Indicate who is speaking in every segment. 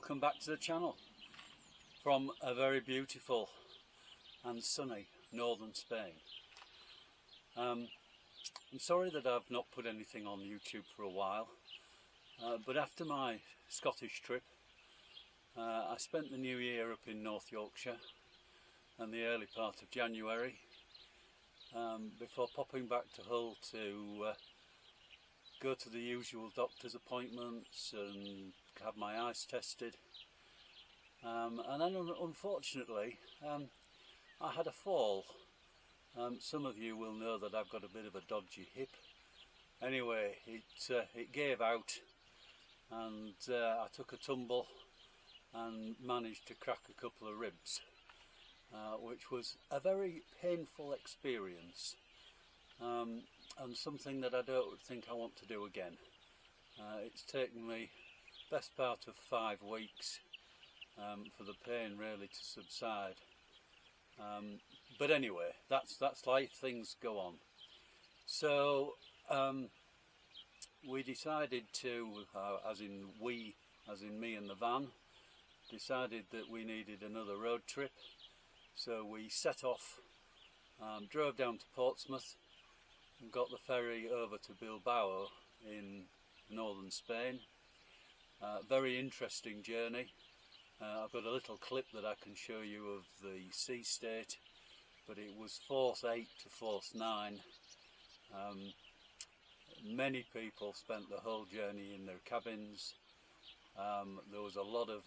Speaker 1: welcome back to the channel from a very beautiful and sunny northern Spain. I'm sorry that I've not put anything on YouTube for a while, but after my Scottish trip I spent the new year up in North Yorkshire and the early part of January before popping back to Hull to go to the usual doctor's appointments and have my eyes tested, and then unfortunately I had a fall. Some of you will know that I've got a bit of a dodgy hip. Anyway, it gave out and I took a tumble and managed to crack a couple of ribs, which was a very painful experience, and something that I don't think I want to do again. It's taken me best part of 5 weeks for the pain really to subside, but anyway, that's life, things go on. So we decided to, as in me and the van, decided that we needed another road trip. So we set off, drove down to Portsmouth and got the ferry over to Bilbao in northern Spain. Very interesting journey. I've got a little clip that I can show you of the sea state, but it was force 8 to force 9. Many people spent the whole journey in their cabins. There was a lot of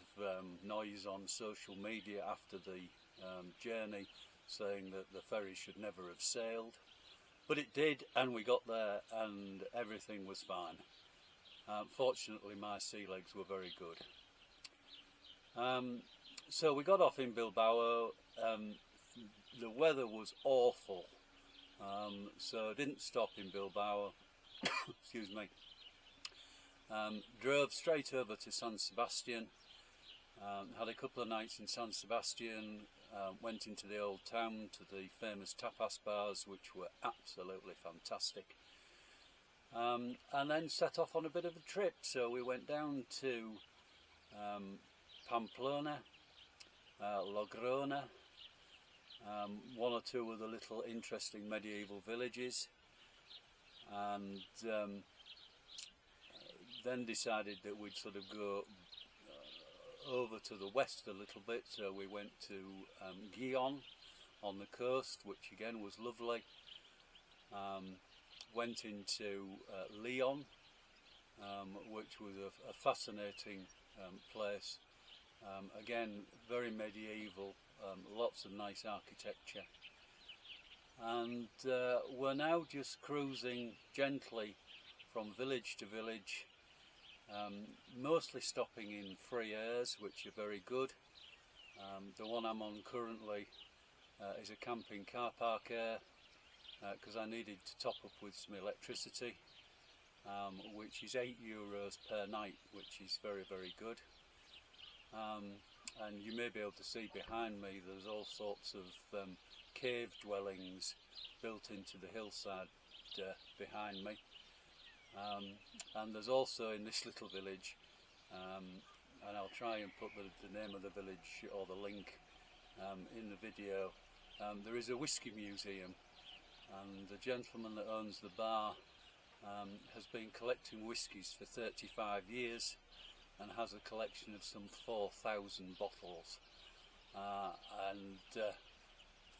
Speaker 1: noise on social media after the journey saying that the ferry should never have sailed, but it did, and we got there and everything was fine. Fortunately my sea legs were very good. So we got off in Bilbao. The weather was awful, so I didn't stop in Bilbao. Excuse me. Drove straight over to San Sebastian, had a couple of nights in San Sebastian, went into the old town to the famous tapas bars, which were absolutely fantastic, and then set off on a bit of a trip. So we went down to Pamplona, Logrona, one or two of the little interesting medieval villages, and then decided that we'd sort of go over to the west a little bit. So we went to Gijón on the coast, which again was lovely. Went into Lyon, which was a fascinating place. Again, very medieval, lots of nice architecture, and we're now just cruising gently from village to village, mostly stopping in free airs, which are very good. The one I'm on currently is a camping car park air, because I needed to top up with some electricity, which is €8 per night, which is very, very good. And you may be able to see behind me there's all sorts of cave dwellings built into the hillside behind me, and there's also in this little village, and I'll try and put the name of the village or the link in the video, there is a whiskey museum, and the gentleman that owns the bar has been collecting whiskies for 35 years and has a collection of some 4,000 bottles, and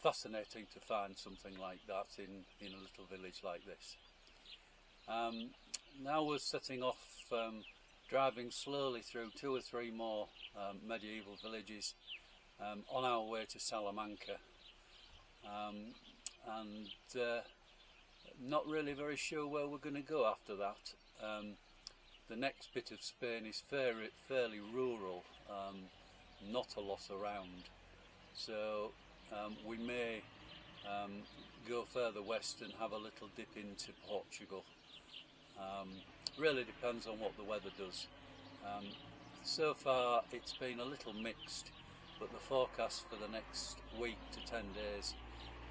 Speaker 1: fascinating to find something like that in a little village like this. Now we're setting off, driving slowly through 2 or 3 more medieval villages on our way to Salamanca, and not really very sure where we're going to go after that. The next bit of Spain is fairly rural, not a lot around, so we may go further west and have a little dip into Portugal. Really depends on what the weather does. So far it's been a little mixed, but the forecast for the next week to 10 days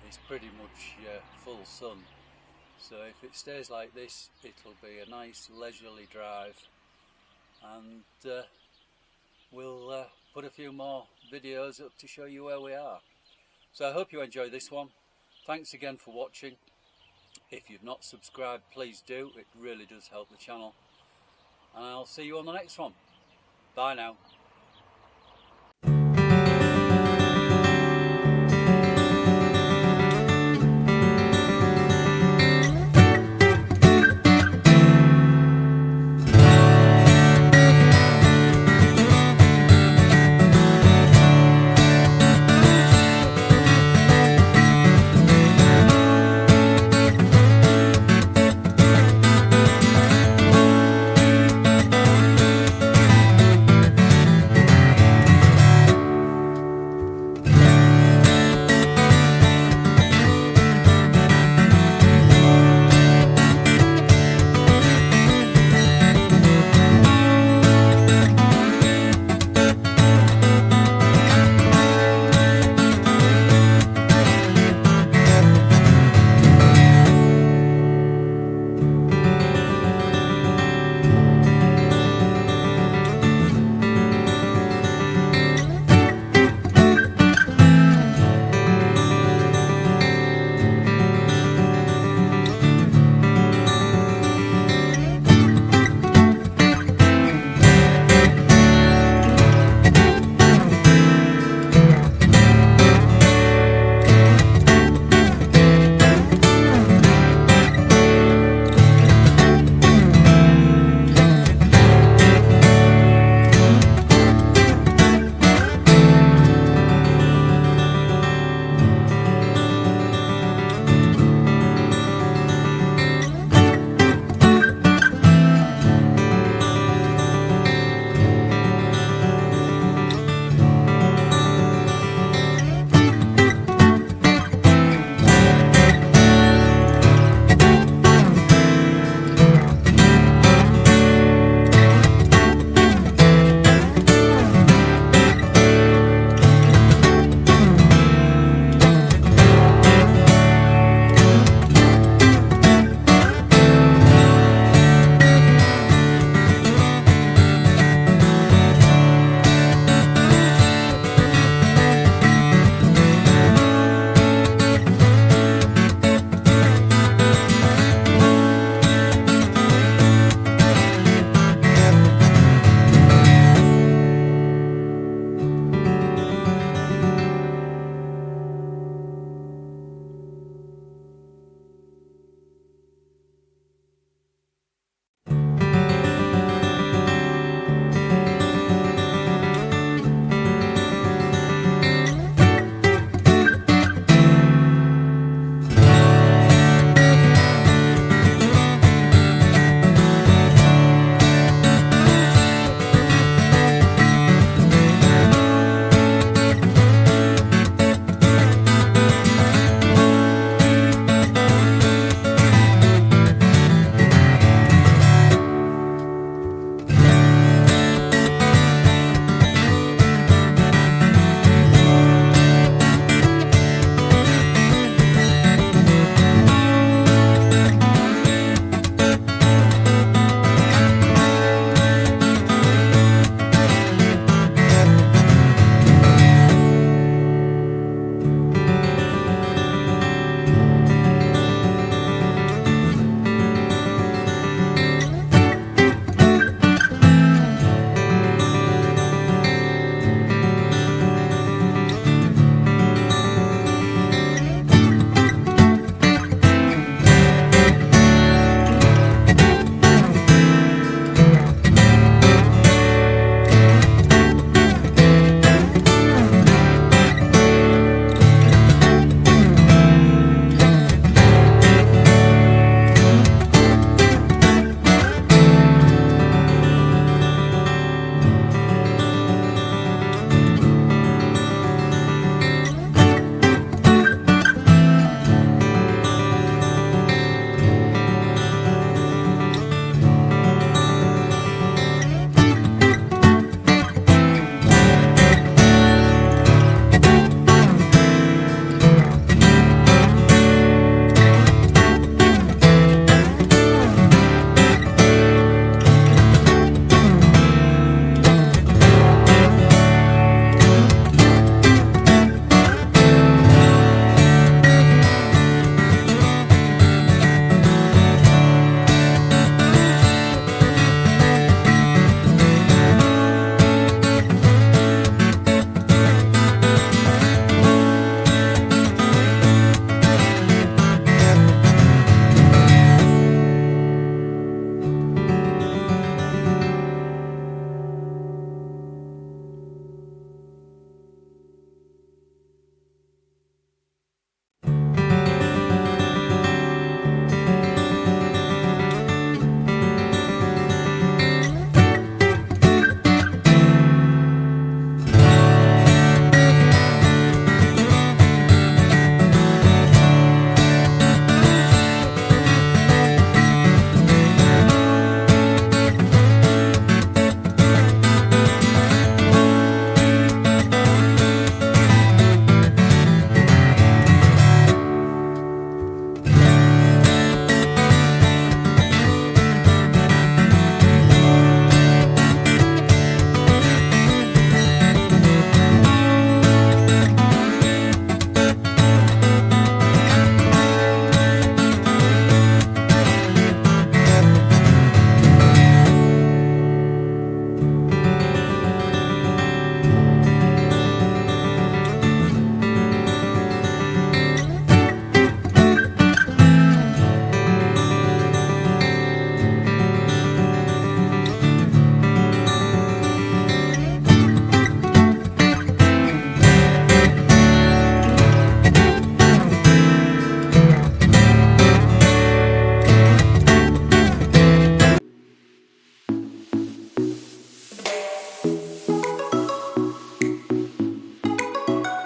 Speaker 1: is pretty much full sun. So if it stays like this, it'll be a nice leisurely drive, and we'll put a few more videos up to show you where we are. So I hope you enjoy this one. Thanks again for watching. If you've not subscribed, please do. It really does help the channel. And I'll see you on the next one. Bye now.